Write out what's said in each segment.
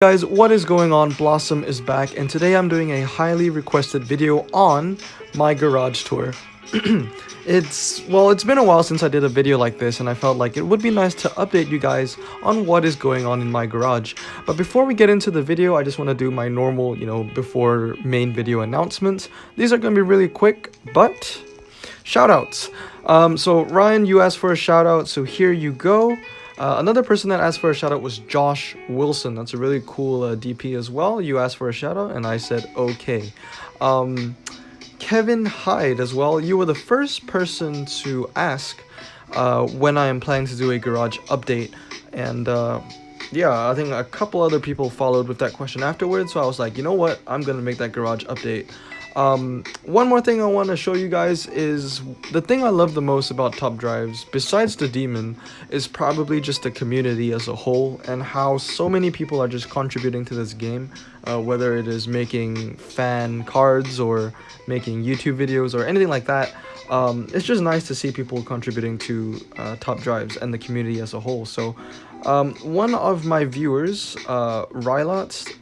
Guys, what is going on? Blossom is back, and today I'm doing a highly requested video on my garage tour. It's been a while since I did a video like this, and I felt like it would be nice to update you guys on what is going on in my garage. But before we get into the video, I just want to do my normal, before main video announcements. These are going to be really quick, but shoutouts. So Ryan, you asked for a shoutout, so here you go. Another person that asked for a shout out was Josh Wilson. That's a really cool DP as well. You asked for a shout out and I said okay. Kevin Hyde as well. You were the first person to ask when I am planning to do a garage update. And yeah, I think a couple other people followed with that question afterwards. So I was like, you know what? I'm going to make that garage update. One more thing I want to show you guys is the thing I love the most about Top Drives, besides the demon, is probably just the community as a whole and how so many people are just contributing to this game, whether it is making fan cards or making YouTube videos or anything like that. It's just nice to see people contributing to Top Drives and the community as a whole. So one of my viewers, Rylots,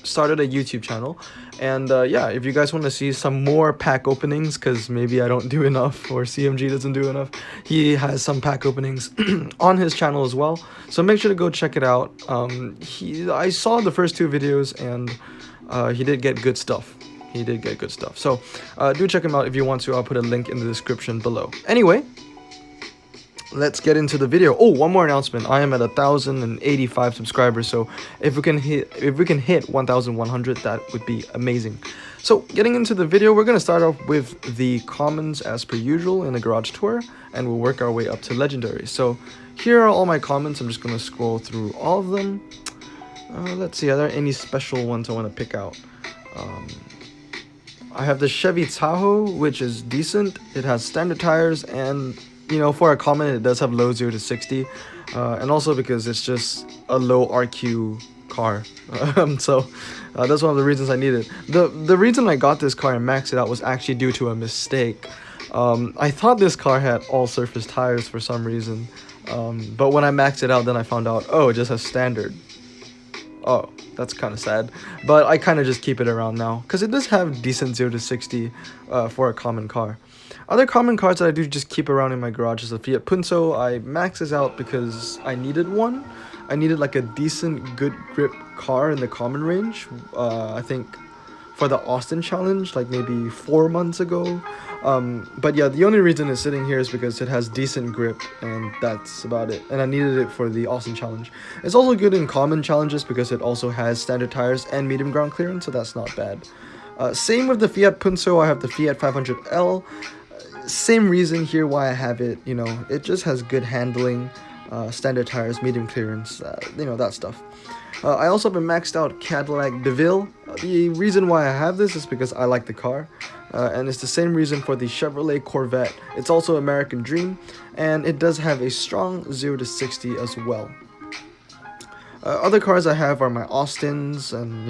started a YouTube channel, and yeah, if you guys want to see some more pack openings, because maybe I don't do enough or CMG doesn't do enough, he has some pack openings on his channel as well, so make sure to go check it out. I saw the first two videos, and he did get good stuff. So do check him out if you want to. I'll put a link in the description below. Anyway, let's get into the video. Oh, one more announcement. I am at 1,085 subscribers, so if we can hit 1,100, that would be amazing. So getting into the video, we're going to start off with the commons as per usual in the garage tour, and we'll work our way up to legendary. So here are all my comments. I'm just going to scroll through all of them. Let's see, are there any special ones I want to pick out? I have the Chevy Tahoe, which is decent. It has standard tires, and for a comment, it does have low 0 to 60, and also because it's just a low RQ car. So that's one of the reasons I need it. The reason I got this car and maxed it out was actually due to a mistake. I thought this car had all surface tires for some reason, but when I maxed it out, then I found out, oh, it just has standard. Oh, that's kind of sad, but I kind of just keep it around now because it does have decent 0 to 60 for a common car. Other common cars that I do just keep around in my garage is a Fiat Punto. I maxed this out because I needed one. I needed like a decent, good grip car in the common range. I think for the Austin challenge, like maybe 4 months ago. But yeah, the only reason it's sitting here is because it has decent grip, and that's about it. And I needed it for the Austin challenge. It's also good in common challenges because it also has standard tires and medium ground clearance, so that's not bad. Same with the Fiat Punto. I have the Fiat 500L. Same reason here why I have it. It just has good handling, standard tires, medium clearance, that stuff. I also have a maxed out Cadillac DeVille. The reason why I have this is because I like the car, and it's the same reason for the Chevrolet Corvette. It's also American Dream, and it does have a strong 0 to 60 as well. Other cars I have are my Austins, and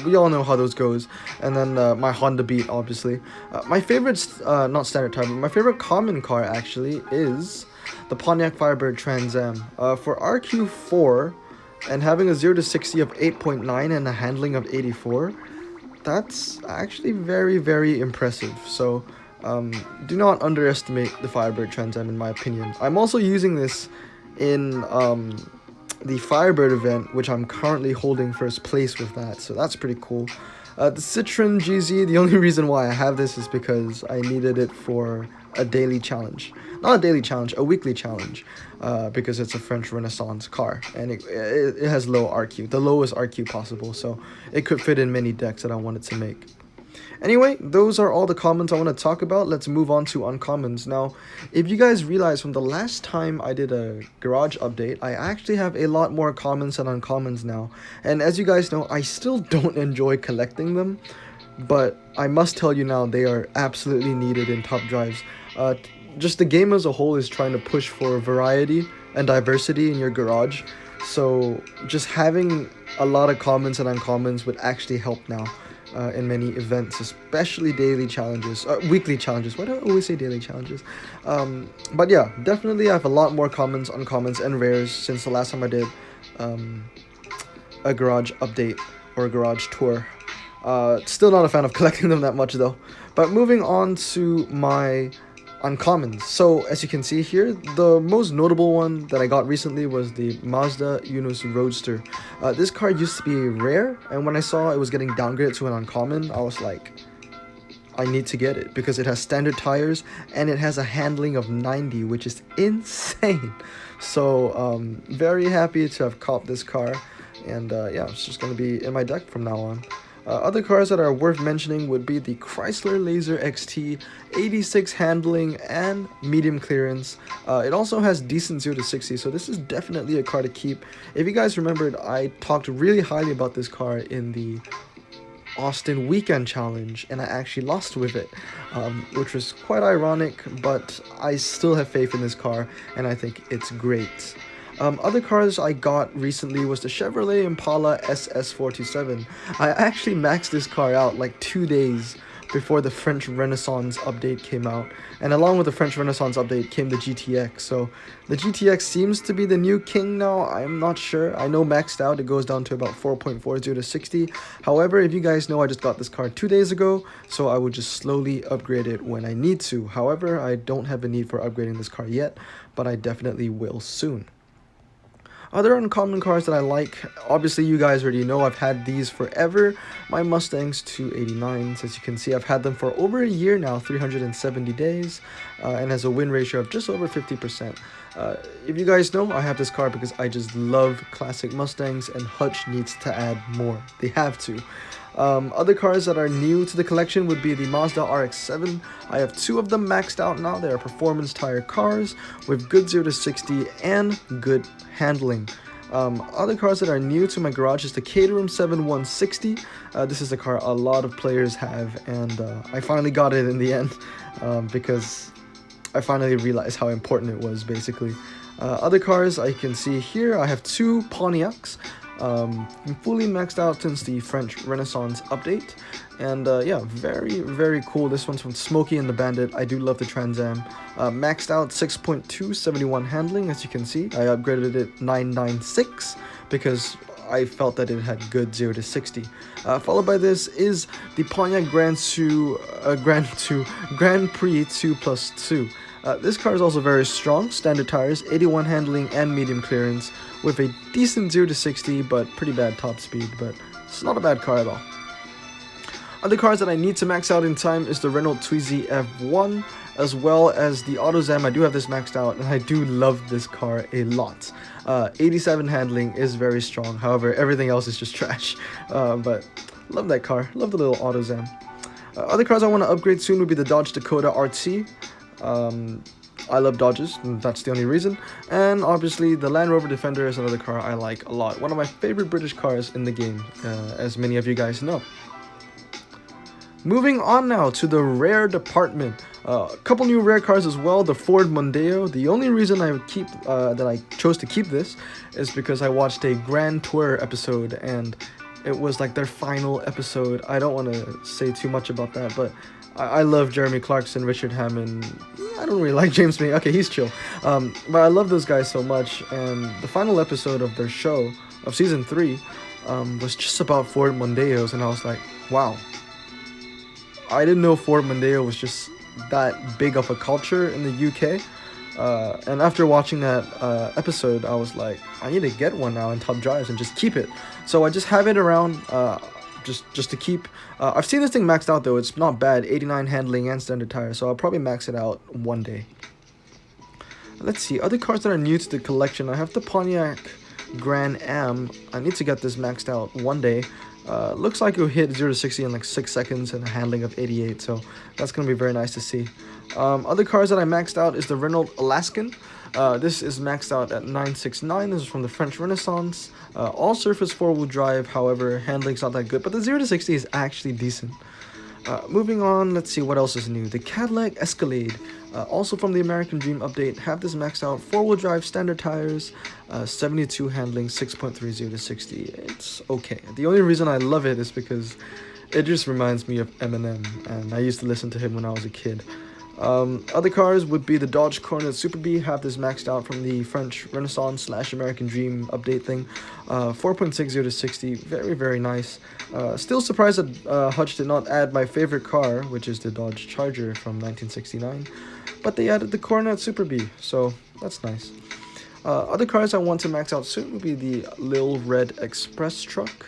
we all know how those goes, and then my Honda Beat, obviously. My favorite, not standard tire, but my favorite common car actually is the Pontiac Firebird Trans Am. For RQ4 and having a 0 to 60 of 8.9 and a handling of 84, that's actually very, very impressive. So do not underestimate the Firebird Trans Am, in my opinion. I'm also using this in the Firebird event, which I'm currently holding first place with that, so that's pretty cool. The Citroen GZ, the only reason why I have this is because I needed it for a daily challenge. Not a daily challenge, a weekly challenge, because it's a French Renaissance car, and it has low RQ, the lowest RQ possible, so it could fit in many decks that I wanted to make. Anyway, those are all the comments I want to talk about. Let's move on to uncommons. Now, if you guys realize from the last time I did a garage update, I actually have a lot more commons than uncommons now. And as you guys know, I still don't enjoy collecting them, but I must tell you now, they are absolutely needed in Top Drives. Just the game as a whole is trying to push for variety and diversity in your garage. So just having a lot of commons and uncommons would actually help now. In many events, especially daily challenges, weekly challenges. Why do I always say daily challenges? But yeah, definitely I have a lot more commons, uncommons, and rares since the last time I did a garage update or a garage tour. Still not a fan of collecting them that much though. But moving on to my uncommons. So as you can see here, the most notable one that I got recently was the Mazda Yunus Roadster. This car used to be rare, and when I saw it was getting downgraded to an uncommon, I was like, I need to get it because it has standard tires and it has a handling of 90, which is insane. So very happy to have copped this car, and yeah, it's just going to be in my deck from now on. Other cars that are worth mentioning would be the Chrysler Laser XT, 86 handling and medium clearance. It also has decent 0 to 60, so this is definitely a car to keep. If you guys remembered, I talked really highly about this car in the Austin Weekend Challenge, and I actually lost with it, which was quite ironic, but I still have faith in this car, and I think it's great. Other cars I got recently was the Chevrolet Impala SS427. I actually maxed this car out like 2 days before the French Renaissance update came out, and along with the French Renaissance update came the GTX. So the GTX seems to be the new king now. I'm not sure. I know maxed out it goes down to about 4.40 to 60. However, if you guys know, I just got this car 2 days ago, so I would just slowly upgrade it when I need to. However, I don't have a need for upgrading this car yet, but I definitely will soon. Other uncommon cars that I like, obviously you guys already know I've had these forever, my Mustangs 289s. As you can see, I've had them for over a year now, 370 days, and has a win ratio of just over 50%. If you guys know, I have this car because I just love classic Mustangs, and Hutch needs to add more. They have to. Other cars that are new to the collection would be the Mazda RX-7. I have 2 of them maxed out now. They are performance tire cars with good 0 to 60 and good handling. Other cars that are new to my garage is the Caterham 7160. This is a car a lot of players have, and I finally got it in the end because I finally realized how important it was, basically. Other cars I can see here, I have 2 Pontiacs. Fully maxed out since the French Renaissance update, and yeah, very cool. This one's from Smokey and the Bandit. I do love the Trans Am. Maxed out 6.2, 71 handling, as you can see. I upgraded it 996 because I felt that it had good 0 to 60. Followed by this is the Pontiac Grand Prix 2+2. This car is also very strong, standard tires, 81 handling and medium clearance, with a decent 0 to 60 but pretty bad top speed, but it's not a bad car at all. Other cars that I need to max out in time is the Renault Twizy F1, as well as the AutoZam. I do have this maxed out, and I do love this car a lot. 87 handling is very strong, however everything else is just trash, but love that car, love the little AutoZam. Other cars I want to upgrade soon would be the Dodge Dakota RT. I love Dodges, and that's the only reason. And obviously the Land Rover Defender is another car I like a lot. One of my favorite British cars in the game, as many of you guys know. Moving on now to the rare department. A couple new rare cars as well. The Ford Mondeo. The only reason I chose to keep this is because I watched a Grand Tour episode, and it was like their final episode. I don't want to say too much about that, but I love Jeremy Clarkson, Richard Hammond. I don't really like James May. Okay, he's chill. But I love those guys so much. And the final episode of their show, of season 3, was just about Ford Mondeos. And I was like, wow. I didn't know Ford Mondeo was just that big of a culture in the UK. And after watching that episode, I was like, I need to get one now in top drives and just keep it. So I just have it around just to keep. I've seen this thing maxed out though. It's not bad, 89 handling and standard tire, so I'll probably max it out one day. Let's see, other cars that are new to the collection. I have the Pontiac Grand Am. I need to get this maxed out one day. Looks like it'll hit 0 to 60 in like 6 seconds and a handling of 88, so that's going to be very nice to see. Other cars that I maxed out is the Renault Alaskan. This is maxed out at 969. This is from the French Renaissance. All surface 4-wheel drive, however, handling's not that good, but the 0 to 60 is actually decent. Moving on, let's see what else is new. The Cadillac Escalade, also from the American Dream update, have this maxed out 4-wheel drive, standard tires, 72 handling, 6.30 to 60. It's okay. The only reason I love it is because it just reminds me of Eminem, and I used to listen to him when I was a kid. Other cars would be the Dodge Coronet Super B. Have this maxed out from the French Renaissance / American Dream update thing. 4.60 to 60, very, very nice. Still surprised that Hutch did not add my favorite car, which is the Dodge Charger from 1969. But they added the Coronet Super B, so that's nice. Other cars I want to max out soon would be the Lil Red Express truck,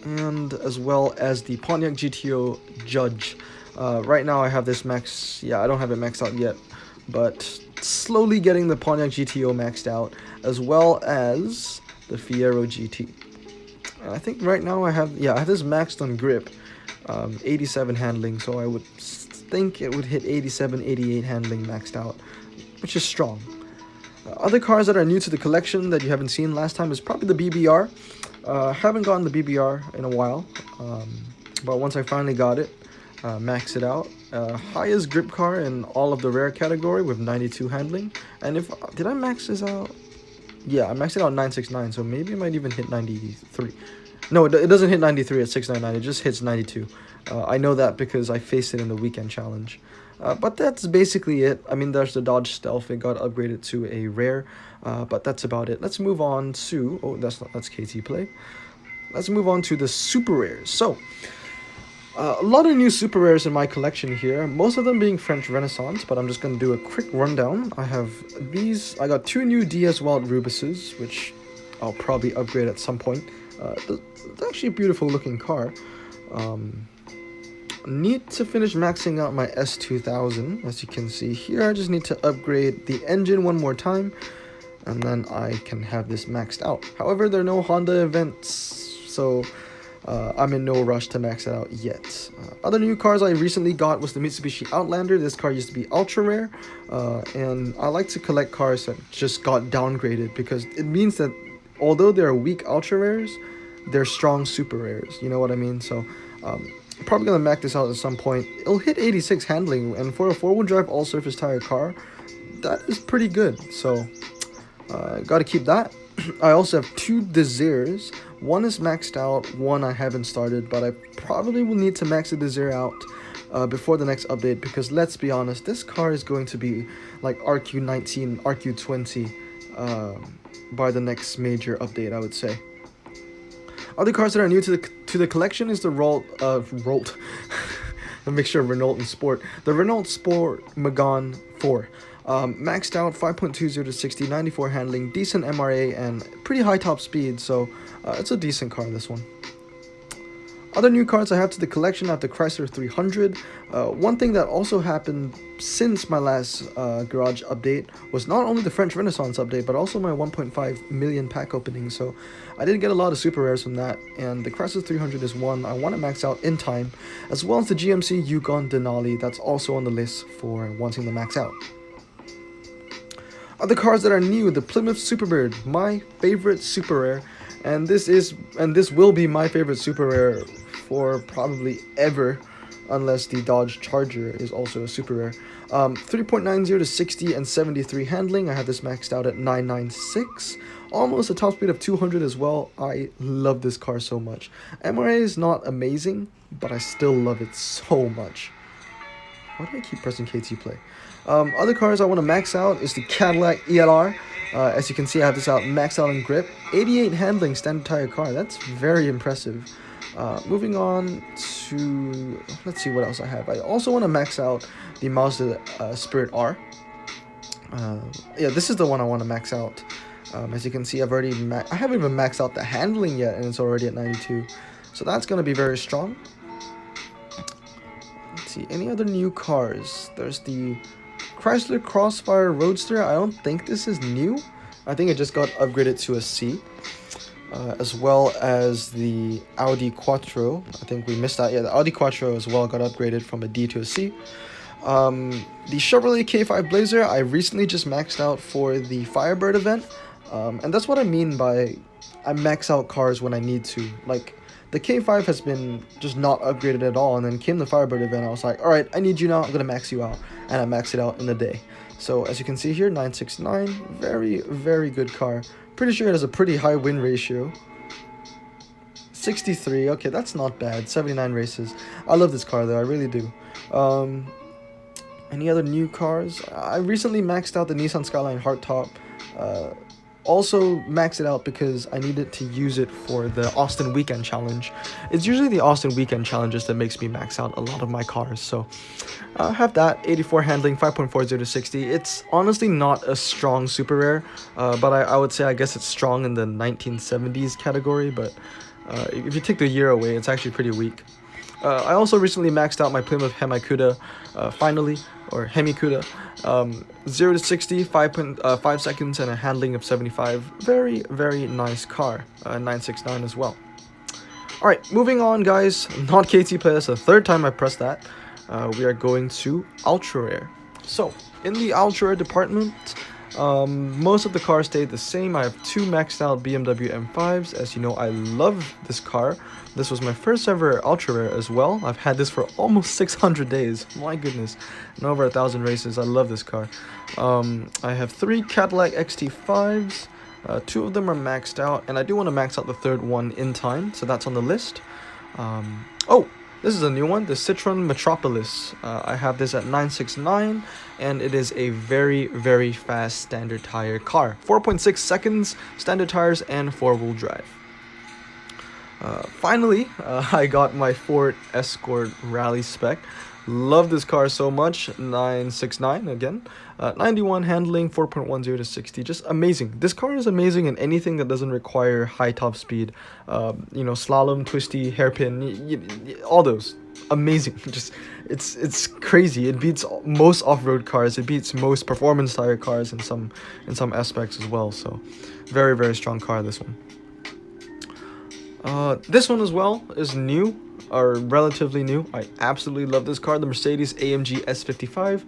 and as well as the Pontiac GTO Judge. Right now I have this max, I don't have it maxed out yet, but slowly getting the Pontiac GTO maxed out, as well as the Fiero GT. And I think right now I have this maxed on grip, 87 handling, so I would think it would hit 87, 88 handling maxed out, which is strong. Other cars that are new to the collection that you haven't seen last time is probably the BBR. Haven't gotten the BBR in a while, but once I finally got it, max it out. Highest grip car in all of the rare category with 92 handling. And did I max this out? Yeah, I maxed it out 969, so maybe it might even hit 93. No, it doesn't hit 93 at 699, it just hits 92. I know that because I faced it in the weekend challenge. But that's basically it. I mean, there's the Dodge Stealth. It got upgraded to a rare, but that's about it. Let's move on to... that's KT Play. Let's move on to the super rares. So, a lot of new super rares in my collection here. Most of them being French Renaissance, but I'm just going to do a quick rundown. I have these. I got 2 new DS Wild Rubuses, which I'll probably upgrade at some point. It's actually a beautiful looking car. Need to finish maxing out my S2000. As you can see here, I just need to upgrade the engine one more time, and then I can have this maxed out. However, there are no Honda events, so I'm in no rush to max it out yet. Other new cars I recently got was the Mitsubishi Outlander. This car used to be ultra rare, and I like to collect cars that just got downgraded, because it means that although they're weak ultra rares, they're strong super rares. You know what I mean? So probably gonna max this out at some point. It'll hit 86 handling, and for a 4-wheel drive all surface tire car, that is pretty good. So gotta keep that. I also have 2 Desirs. One is maxed out, one I haven't started, but I probably will need to max the Desir out before the next update, because let's be honest, this car is going to be like RQ19, RQ20 by the next major update, I would say. Other cars that are new to the collection is the Rolt, a mixture of Renault and Sport. The Renault Sport Megane 4. Maxed out 5.20 to 60, 94 handling, decent MRA, and pretty high top speed, so it's a decent car, this one. Other new cars I have to the collection at the Chrysler 300. One thing that also happened since my last garage update was not only the French Renaissance update, but also my 1.5 million pack opening, so I did get a lot of super rares from that, and the Chrysler 300 is one I want to max out in time, as well as the GMC Yukon Denali. That's also on the list for wanting to max out. Other cars that are new, the Plymouth Superbird, my favorite super rare, and this will be my favorite super rare for probably ever, unless the Dodge Charger is also a super rare. 3.90 to 60 and 73 handling. I have this maxed out at 996, almost a top speed of 200 as well. I love this car so much. MRA is not amazing, but I still love it so much. Why do I keep pressing KT Play? Other cars I want to max out is the Cadillac ELR. As you can see, I have this out maxed out in grip. 88 handling standard tire car. That's very impressive. Moving on to... let's see what else I have. I also want to max out the Mazda Spirit R. Yeah, this is the one I want to max out. As you can see, I haven't even maxed out the handling yet, and it's already at 92. So that's going to be very strong. Let's see, any other new cars? There's the Chrysler Crossfire Roadster. I don't think this is new. I think it just got upgraded to a C. As well as the Audi Quattro. I think we missed that. Yeah, the Audi Quattro as well got upgraded from a D to a C. The Chevrolet K5 Blazer, I recently just maxed out for the Firebird event. And that's what I mean by I max out cars when I need to. Like, the K5 has been just not upgraded at all, and then came the Firebird event, I was like, alright, I need you now, I'm gonna max you out. And I maxed it out in a day. So, as you can see here, 969, very, very good car. Pretty sure it has a pretty high win ratio. 63, okay, that's not bad. 79 races. I love this car though, I really do. Any other new cars? I recently maxed out the Nissan Skyline hardtop. Uh, Also maxed it out because I needed to use it for the Austin Weekend Challenge. It's usually the Austin Weekend Challenges that makes me max out a lot of my cars. So I have that 84 handling, 5.40 to 60. It's honestly not a strong super rare, but I would say I guess it's strong in the 1970s category. But if you take the year away, it's actually pretty weak. I also recently maxed out my Plymouth Hemi-Cuda, finally, or Hemi-Cuda. 0 to 60, 5 seconds, and a handling of 75. Very, very nice car. 969 as well. Alright, moving on, guys. Not KT Play, that's the third time I pressed that. We are going to Ultra Rare. So, in the Ultra Rare department, most of the cars stayed the same. I have two maxed out BMW M5s. As you know, I love this car. This was my first ever Ultra Rare as well. I've had this for almost 600 days. My goodness. And over 1,000 races. I love this car. I have three Cadillac XT5s. Two of them are maxed out. And I do want to max out the third one in time. So that's on the list. Oh! This is a new one, the Citroen Metropolis. I have this at 969, and it is a very, very fast standard tire car. 4.6 seconds, standard tires, and four-wheel drive. Finally, I got my Ford Escort Rally Spec. Love this car so much. 969 again. 91 handling, 4.10 to 60. Just amazing. This car is amazing in anything that doesn't require high top speed. You know, slalom, twisty, hairpin, all those. Amazing. Just it's crazy. It beats most off-road cars. It beats most performance tire cars in some aspects as well. So, very, very strong car, this one. This one as well is new, or relatively new. I absolutely love this car, the Mercedes AMG S55.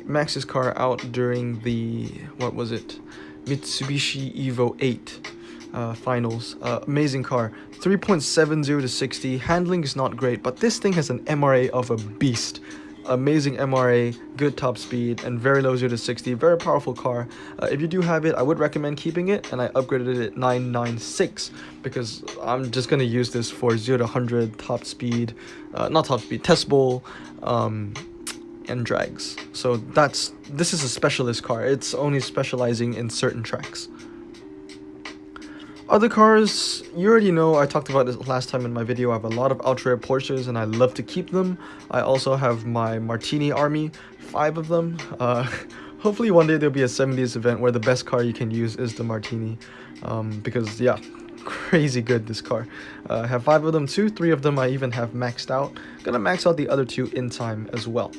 Maxed this car out during the, what was it, Mitsubishi Evo 8 finals. Amazing car. 3.70 to 60. Handling is not great, but this thing has an MRA of a beast. Amazing MRA, good top speed, and very low 0 to 60. Very powerful car. If you do have it, I would recommend keeping it, and I upgraded it at 996 because I'm just going to use this for 0 to 100 top speed, not top speed, testable, and drags. So this is a specialist car. It's only specializing in certain tracks. Other cars, you already know, I talked about this last time in my video. I have a lot of ultra rare Porsches and I love to keep them. I also have my Martini army, 5 of them. Hopefully one day there'll be a 70s event where the best car you can use is the Martini. Because yeah, crazy good this car. I have 5 of them too, 3 of them I even have maxed out. Gonna max out the other 2 in time as well.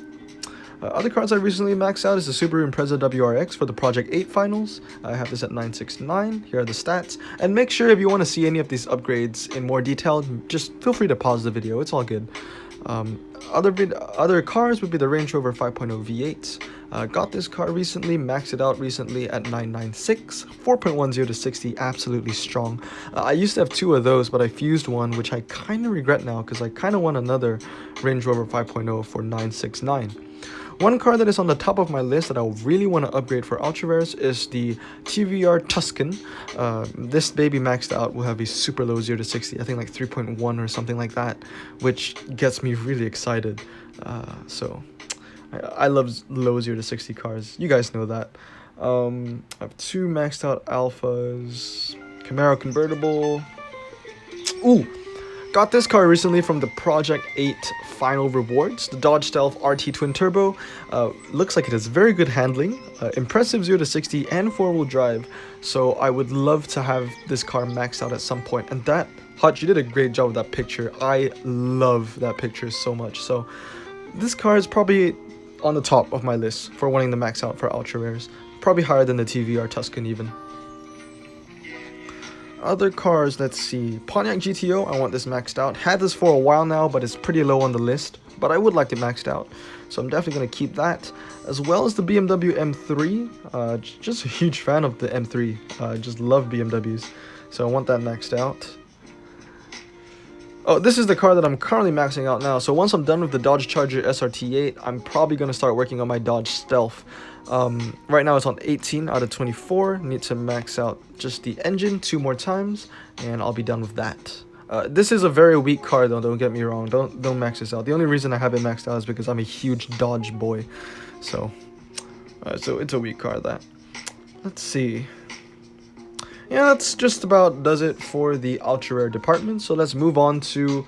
Other cards I recently maxed out is the Subaru Impreza WRX for the Project 8 finals. I have this at 969. Here are the stats. And make sure if you want to see any of these upgrades in more detail, just feel free to pause the video. It's all good. Other cars would be the Range Rover 5.0 V8. Got this car recently, maxed it out recently at 996. 4.10 to 60, absolutely strong. I used to have 2 of those, but I fused one, which I kind of regret now because I kind of want another Range Rover 5.0 for 969. One car that is on the top of my list that I really want to upgrade for Ultra Rares is the TVR Tuscan. This baby maxed out will have a super low 0 to 60, I think like 3.1 or something like that, which gets me really excited. So I love low 0 to 60 cars, you guys know that. I have 2 maxed out Alphas, Camaro convertible. Ooh! Got this car recently from the Project 8 final rewards, the Dodge Stealth RT Twin Turbo. Looks like it has very good handling, impressive 0 to 60 and 4-wheel drive, so I would love to have this car maxed out at some point. And that, Hutch, you did a great job with that picture. I love that picture so much. So this car is probably on the top of my list for wanting to max out for Ultra Rares, probably higher than the TVR Tuscan even. Other cars, let's see, Pontiac GTO, I want this maxed out. Had this for a while now, but it's pretty low on the list, but I would like it maxed out, so I'm definitely going to keep that, as well as the BMW M3. Just a huge fan of the M3, just love BMWs, so I want that maxed out. Oh, this is the car that I'm currently maxing out now. So once I'm done with the Dodge Charger SRT8, I'm probably going to start working on my Dodge Stealth. Right now it's on 18 out of 24. Need to max out just the engine 2 more times, and I'll be done with that. This is a very weak car though, don't get me wrong. Don't max this out. The only reason I have it maxed out is because I'm a huge Dodge boy. So it's a weak car. That. Let's see. Yeah, that's just about does it for the ultra rare department. So let's move on to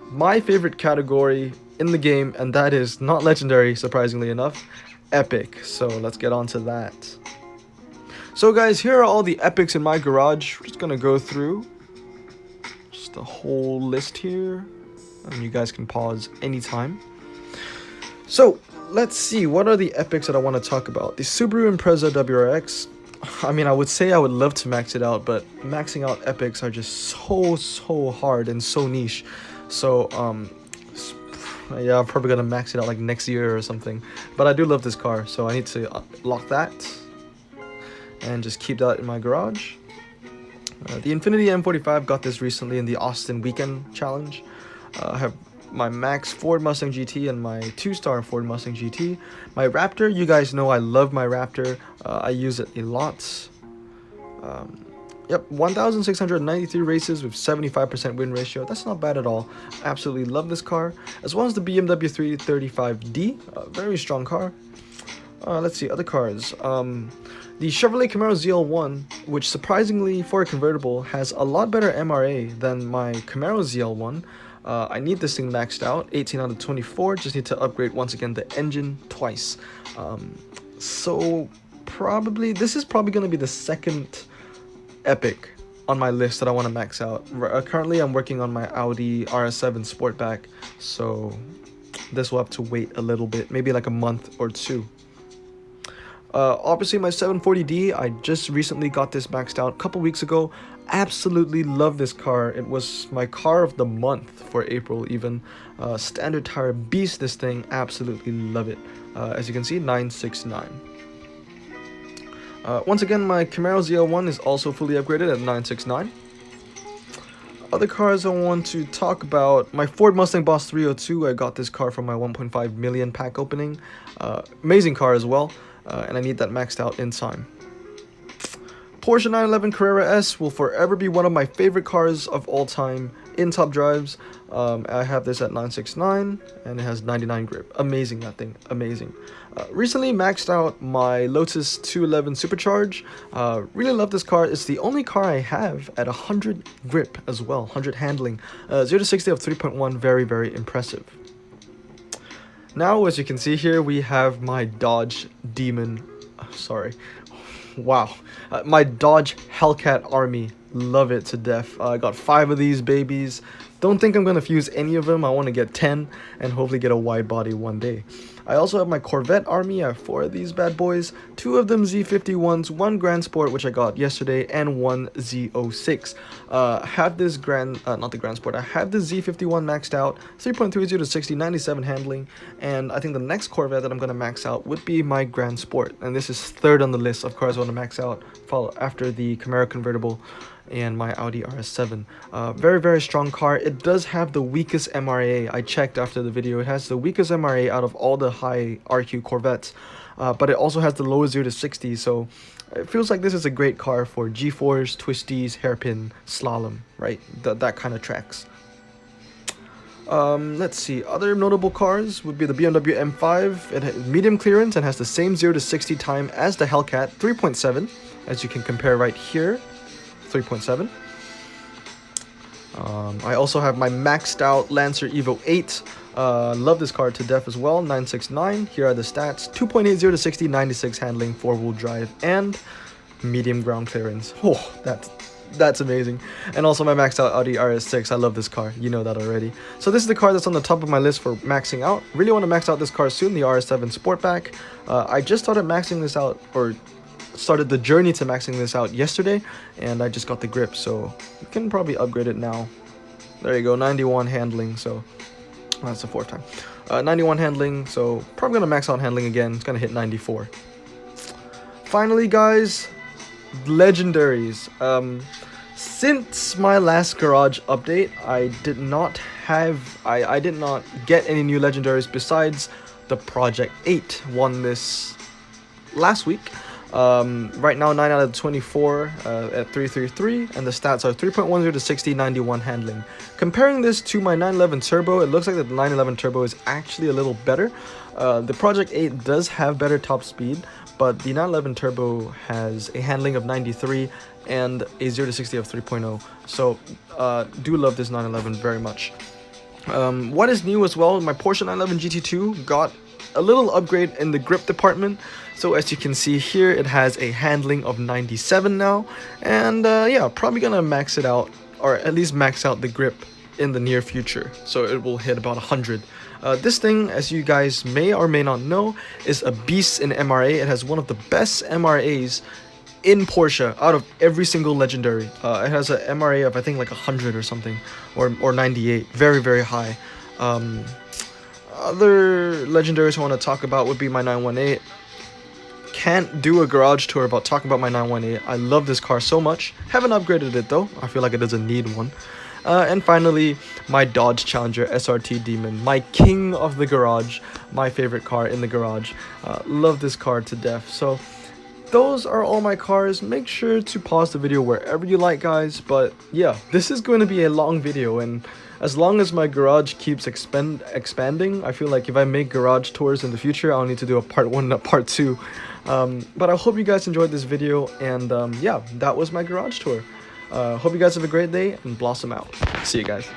my favorite category in the game, and that is not legendary, surprisingly enough, epic. So let's get on to that. So guys, here are all the epics in my garage. We're just gonna go through just the whole list here, and you guys can pause anytime. So let's see, what are the epics that I want to talk about? The Subaru Impreza WRX. I mean, I would say I would love to max it out, but maxing out epics are just so hard and so niche. So yeah, I'm probably gonna max it out like next year or something. But I do love this car, so I need to lock that and just keep that in my garage. The Infiniti M45, got this recently in the Austin Weekend Challenge. I have my max Ford Mustang GT and my 2-star Ford Mustang GT. My Raptor, you guys know I love my Raptor. I use it a lot. Yep, 1,693 races with 75% win ratio. That's not bad at all. Absolutely love this car. As well as the BMW 335D, a very strong car. Let's see, other cars. The Chevrolet Camaro ZL1, which surprisingly for a convertible has a lot better MRA than my Camaro ZL1. I need this thing maxed out, 18 out of 24, just need to upgrade once again the engine twice. So probably, this is probably going to be the second epic on my list that I want to max out. Currently I'm working on my Audi RS7 Sportback, so this will have to wait a little bit, maybe like a month or two. Obviously my 740D, I just recently got this maxed out a couple weeks ago. Absolutely love this car. It was my car of the month for April even. Standard tire beast, this thing. Absolutely love it. As you can see, 969. Once again, my Camaro ZL1 is also fully upgraded at 969. Other cars I want to talk about, my Ford Mustang Boss 302, I got this car from my 1.5 million pack opening. Amazing car as well, and I need that maxed out in time. Porsche 911 Carrera S will forever be one of my favorite cars of all time in top drives. I have this at 969 and it has 99 grip. Amazing, that thing, amazing. Recently maxed out my Lotus 211 Supercharge. Really love this car. It's the only car I have at 100 grip as well, 100 handling. 0 to 60 of 3.1, very impressive. Now, as you can see here, we have my Dodge Demon, wow, my Dodge Hellcat Army. Love it to death. I got 5 of these babies. Don't think I'm gonna fuse any of them. I want to get 10 and hopefully get a wide body one day. I also have my Corvette Army. I have 4 of these bad boys, 2 of them Z51s, 1 Grand Sport which I got yesterday, and 1 Z06. Have this not the Grand Sport, I have the Z51 maxed out, 3.30 to 60, 97 handling, and I think the next Corvette that I'm gonna max out would be my Grand Sport, and this is third on the list of cars I want to max out, after the Camaro convertible and my Audi RS7. Very strong car. It does have the weakest MRA. I checked after the video. It has the weakest MRA out of all the high RQ Corvettes, but it also has the lowest 0 to 60, so it feels like this is a great car for G-force, twisties, hairpin, slalom, right? That kind of tracks. Let's see, other notable cars would be the BMW M5. It has medium clearance and has the same 0 to 60 time as the Hellcat, 3.7, as you can compare right here. 3.7. I also have my maxed out Lancer Evo 8. Love this car to death as well. 969. Here are the stats: 2.80 to 60, 96 handling, 4-wheel drive, and medium ground clearance. Oh, that's amazing. And also my maxed out Audi RS6. I love this car. You know that already. So this is the car that's on the top of my list for maxing out. Really want to max out this car soon, the RS7 Sportback. I just started maxing this out, or started the journey to maxing this out yesterday, and I just got the grip, so you can probably upgrade it now. There you go, 91 handling, so that's the 4th time. 91 handling, so probably gonna max out handling again. It's gonna hit 94. Finally, guys, legendaries. Since my last garage update, I did not get any new legendaries besides the Project 8 won this last week. Right now 9 out of 24 at 333, and the stats are 3.10 to 60, 91 handling. Comparing this to my 911 Turbo, it looks like the 911 Turbo is actually a little better. The Project 8 does have better top speed, but the 911 Turbo has a handling of 93 and a 0 to 60 of 3.0. So do love this 911 very much. What is new as well, my Porsche 911 GT2 got a little upgrade in the grip department. So as you can see here, it has a handling of 97 now, and yeah, probably gonna max it out, or at least max out the grip in the near future, so it will hit about 100. This thing, as you guys may or may not know, is a beast in MRA. It has one of the best MRAs in Porsche out of every single legendary. It has an MRA of I think like 100 or something, or 98, very, very high. Other legendaries I want to talk about would be my 918. Can't do a garage tour about talking about my 918. I love this car so much. Haven't upgraded it though. I feel like it doesn't need one. And finally, my Dodge Challenger SRT Demon, my king of the garage, my favorite car in the garage. Love this car to death. So those are all my cars. Make sure to pause the video wherever you like, guys. But yeah, this is going to be a long video, and as long as my garage keeps expanding, I feel like if I make garage tours in the future, I'll need to do a part 1 and a part 2. But I hope you guys enjoyed this video, and yeah, that was my garage tour. Hope you guys have a great day, and blossom out. See you guys.